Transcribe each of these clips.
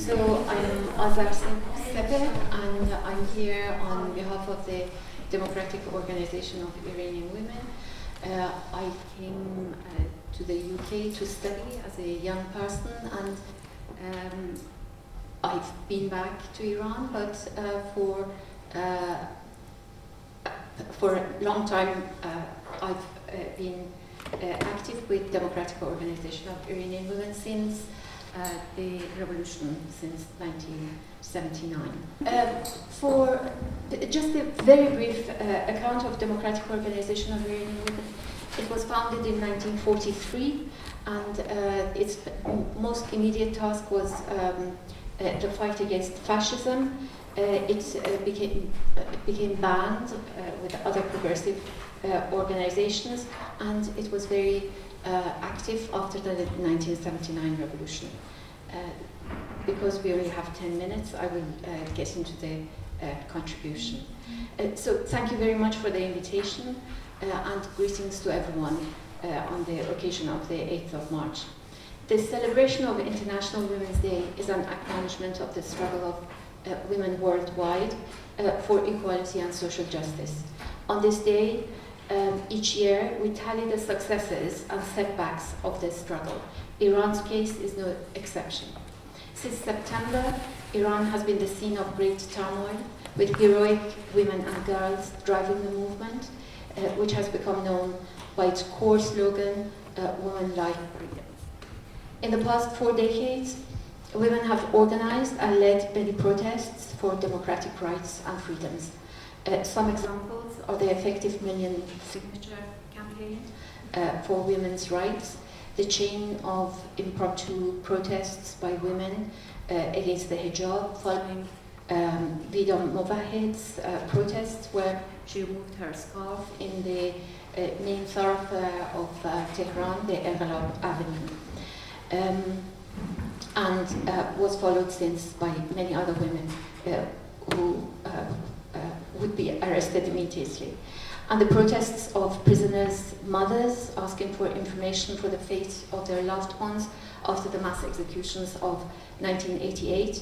So I'm Azar Sepehr, and I'm here on behalf of the Democratic Organization of Iranian Women. I came to the UK to study as a young person, and I've been back to Iran, but for a long time I've been active with Democratic Organization of Iranian Women since the revolution, since 1979. For just a very brief account of Democratic Organization of Iranian Women, it was founded in 1943, and its most immediate task was the fight against fascism. It became banned with other progressive organizations, and it was very active after the 1979 revolution. Because we only have 10 minutes, I will get into the contribution. So thank you very much for the invitation, and greetings to everyone on the occasion of the 8th of March. The celebration of International Women's Day is an acknowledgement of the struggle of women worldwide for equality and social justice. On this day, each year, we tally the successes and setbacks of the struggle. Iran's case is no exception. Since September, Iran has been the scene of great turmoil, with heroic women and girls driving the movement, which has become known by its core slogan, Women Like Freedom. In the past 4 decades, women have organized and led many protests for democratic rights and freedoms. Some examples are the effective million signature campaign for women's rights, the chain of impromptu protests by women against the hijab following Vida Movahed's protests, where she removed her scarf in the main thoroughfare of Tehran, the Enqilab Avenue, and was followed since by many other women who would be arrested immediately. And the protests of prisoners' mothers asking for information for the fate of their loved ones after the mass executions of 1988.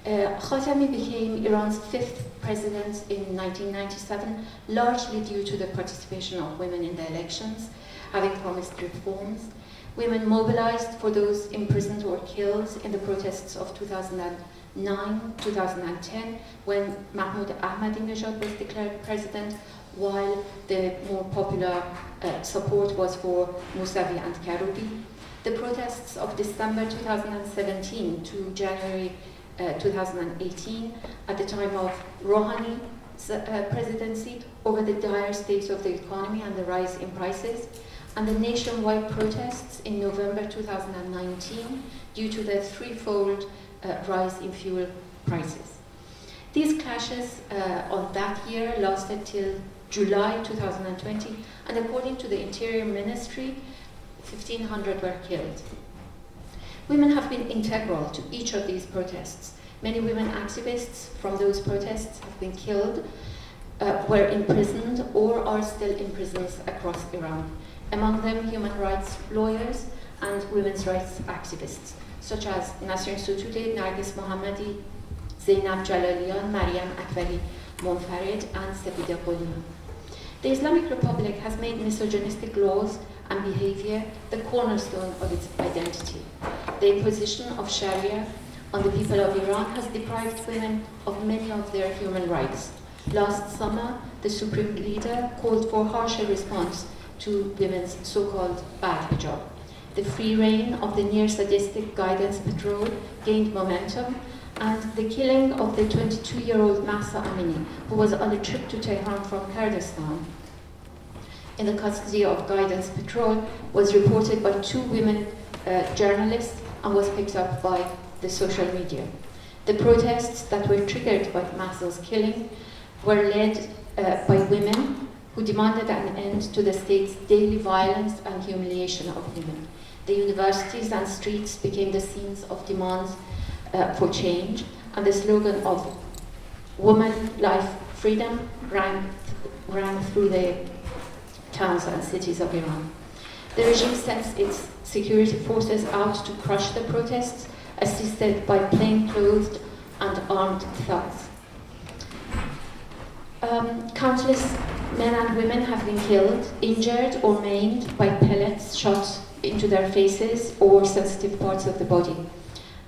Khatami became Iran's 5th president in 1997, largely due to the participation of women in the elections, having promised reforms. Women mobilized for those imprisoned or killed in the protests of 2009, 2010, when Mahmoud Ahmadinejad was declared president, while the more popular support was for Mousavi and Karoubi. The protests of December 2017 to January 2018, at the time of Rouhani's presidency, over the dire state of the economy and the rise in prices, and the nationwide protests in November 2019 due to the threefold rise in fuel prices. These clashes on that year lasted till July 2020, and according to the Interior Ministry, 1,500 were killed. Women have been integral to each of these protests. Many women activists from those protests have been killed, were imprisoned, or are still in prisons across Iran. Among them, human rights lawyers and women's rights activists, such as Nasrin Sotoudeh, Nargis Mohammadi, Zainab Jalalian, Mariam Akbari Monfared, and Sepideh Qolimi. The Islamic Republic has made misogynistic laws and behavior the cornerstone of its identity. The imposition of Sharia on the people of Iran has deprived women of many of their human rights. Last summer, the Supreme Leader called for harsher response to women's so-called bad hijab. The free reign of the near-sadistic guidance patrol gained momentum, and the killing of the 22-year-old Mahsa Amini, who was on a trip to Tehran from Kurdistan in the custody of guidance patrol, was reported by 2 women journalists and was picked up by the social media. The protests that were triggered by Mahsa's killing were led by women who demanded an end to the state's daily violence and humiliation of women. The universities and streets became the scenes of demands for change, and the slogan of Woman, Life, Freedom rang through the towns and cities of Iran. The regime sends its security forces out to crush the protests, assisted by plainclothed and armed thugs. Countless men and women have been killed, injured or maimed by pellets shot into their faces or sensitive parts of the body.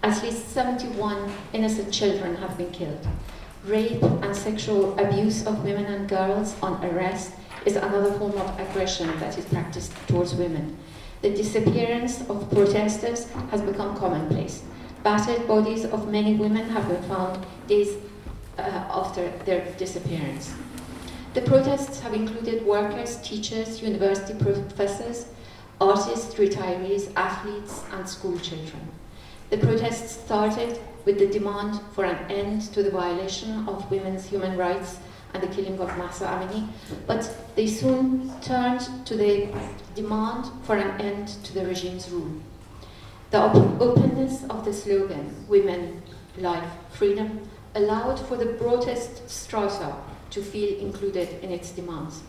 At least 71 innocent children have been killed. Rape and sexual abuse of women and girls on arrest is another form of aggression that is practiced towards women. The disappearance of protesters has become commonplace. Battered bodies of many women have been found days after their disappearance. The protests have included workers, teachers, university professors, artists, retirees, athletes, and school children. The protests started with the demand for an end to the violation of women's human rights and the killing of Mahsa Amini, but they soon turned to the demand for an end to the regime's rule. The openness of the slogan, Women, Life, Freedom, allowed for the broadest strata to feel included in its demands.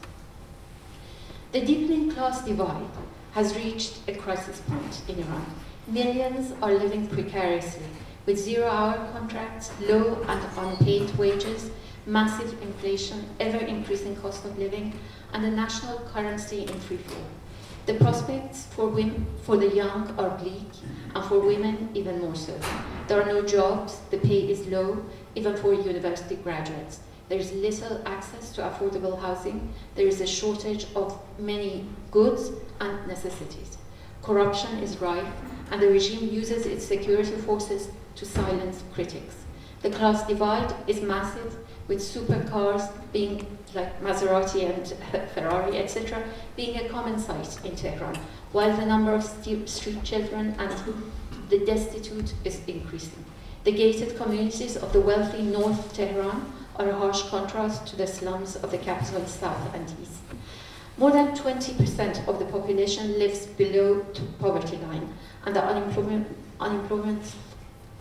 The deepening class divide has reached a crisis point in Iran. Millions are living precariously, with zero-hour contracts, low and unpaid wages, massive inflation, ever-increasing cost of living, and a national currency in free fall. The prospects for the young are bleak, and for women even more so. There are no jobs, the pay is low, even for university graduates. There is little access to affordable housing, there is a shortage of many goods and necessities. Corruption is rife, and the regime uses its security forces to silence critics. The class divide is massive, with supercars being like Maserati and Ferrari, etc., being a common sight in Tehran, while the number of street children and the destitute is increasing. The gated communities of the wealthy North Tehran are a harsh contrast to the slums of the capital South and East. More than 20% of the population lives below the poverty line, and the unemployment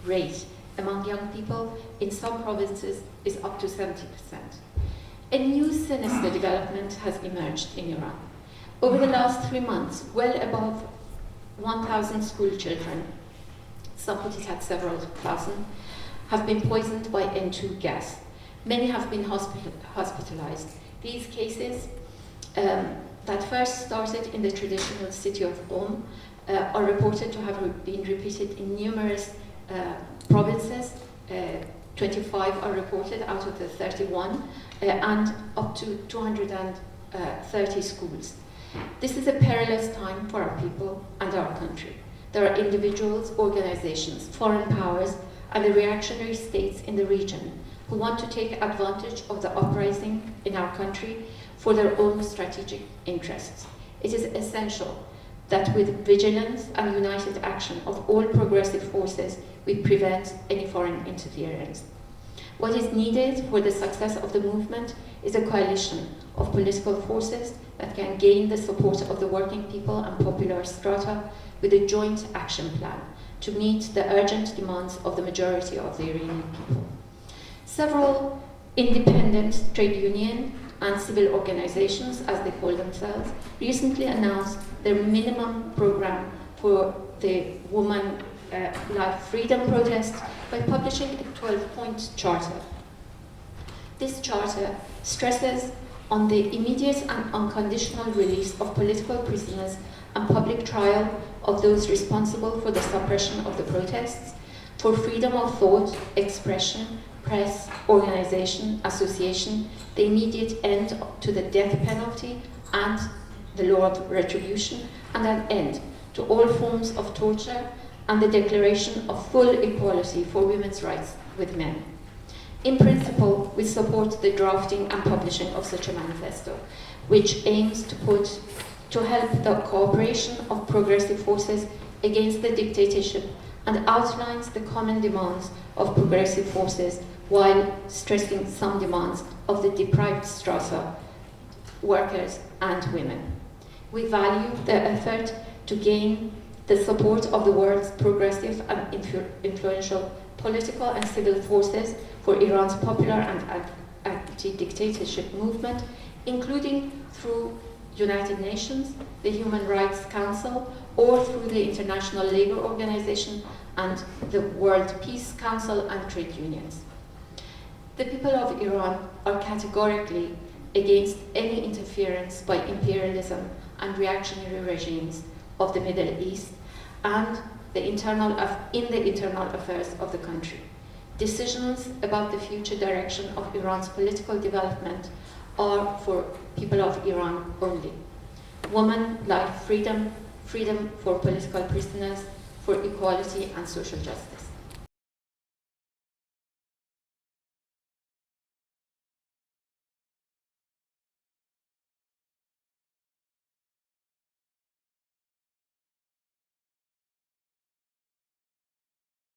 rate among young people in some provinces is up to 70%. A new sinister development has emerged in Iran. Over the last 3 months, well above 1,000 school children, some put it at several thousand, have been poisoned by N2 gas. Many have been hospitalized. These cases that first started in the traditional city of Qom are reported to have been repeated in numerous provinces. 25 are reported out of the 31, and up to 230 schools. This is a perilous time for our people and our country. There are individuals, organizations, foreign powers, and the reactionary states in the region who want to take advantage of the uprising in our country for their own strategic interests. It is essential that with vigilance and united action of all progressive forces, we prevent any foreign interference. What is needed for the success of the movement is a coalition of political forces that can gain the support of the working people and popular strata with a joint action plan to meet the urgent demands of the majority of the Iranian people. Several independent trade union and civil organizations, as they call themselves, recently announced their minimum program for the Women, Life, Freedom protest by publishing a 12-point charter. This charter stresses on the immediate and unconditional release of political prisoners and public trial of those responsible for the suppression of the protests, for freedom of thought, expression, press, organization, association, the immediate end to the death penalty and the law of retribution, and an end to all forms of torture, and the declaration of full equality for women's rights with men. In principle, we support the drafting and publishing of such a manifesto, which aims to help the cooperation of progressive forces against the dictatorship and outlines the common demands of progressive forces while stressing some demands of the deprived strata, workers and women. We value the effort to gain the support of the world's progressive and influential political and civil forces for Iran's popular and anti-dictatorship movement, including through United Nations, the Human Rights Council, or through the International Labour Organization and the World Peace Council and trade unions. The people of Iran are categorically against any interference by imperialism and reactionary regimes of the Middle East and in the internal affairs of the country. Decisions about the future direction of Iran's political development are for people of Iran only. Women, life, freedom, freedom for political prisoners, for equality and social justice.